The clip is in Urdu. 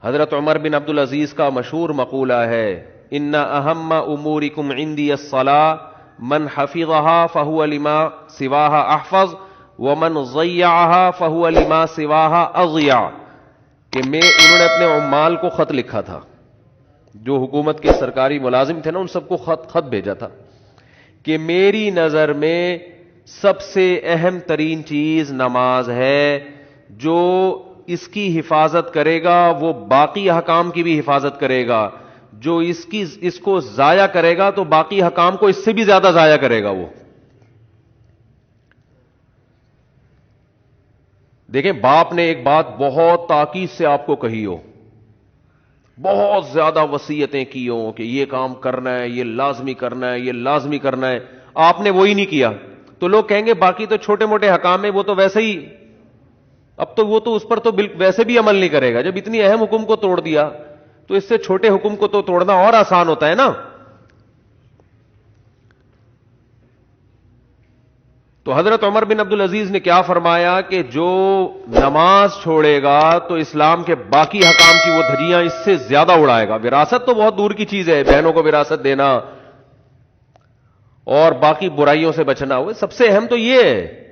حضرت عمر بن عبد العزیز کا مشہور مقولہ ہے، ان اہم امورکم عندی الصلاۃ من حفظها فهو لما سواها احفظ ومن ضیعها فهو لما سواها اضیع، کہ انہوں نے اپنے عمال کو خط لکھا تھا، جو حکومت کے سرکاری ملازم تھے نا، ان سب کو خط بھیجا تھا کہ میری نظر میں سب سے اہم ترین چیز نماز ہے، جو اس کی حفاظت کرے گا وہ باقی احکام کی بھی حفاظت کرے گا، جو اس کو ضائع کرے گا تو باقی احکام کو اس سے بھی زیادہ ضائع کرے گا وہ۔ دیکھیں باپ نے ایک بات بہت تاکید سے آپ کو کہی ہو، بہت زیادہ وصیتیں کی ہوں کہ یہ کام کرنا ہے، یہ لازمی کرنا ہے، یہ لازمی کرنا ہے، آپ نے وہی نہیں کیا، تو لوگ کہیں گے باقی تو چھوٹے موٹے حکام ہیں وہ تو ویسے ہی، اب تو وہ تو اس پر تو ویسے بھی عمل نہیں کرے گا، جب اتنی اہم حکم کو توڑ دیا تو اس سے چھوٹے حکم کو تو توڑنا اور آسان ہوتا ہے نا۔ تو حضرت عمر بن عبد العزیز نے کیا فرمایا کہ جو نماز چھوڑے گا تو اسلام کے باقی حکام کی وہ دھجیاں اس سے زیادہ اڑائے گا۔ وراثت تو بہت دور کی چیز ہے، بہنوں کو وراثت دینا اور باقی برائیوں سے بچنا، وہ سب سے اہم تو یہ ہے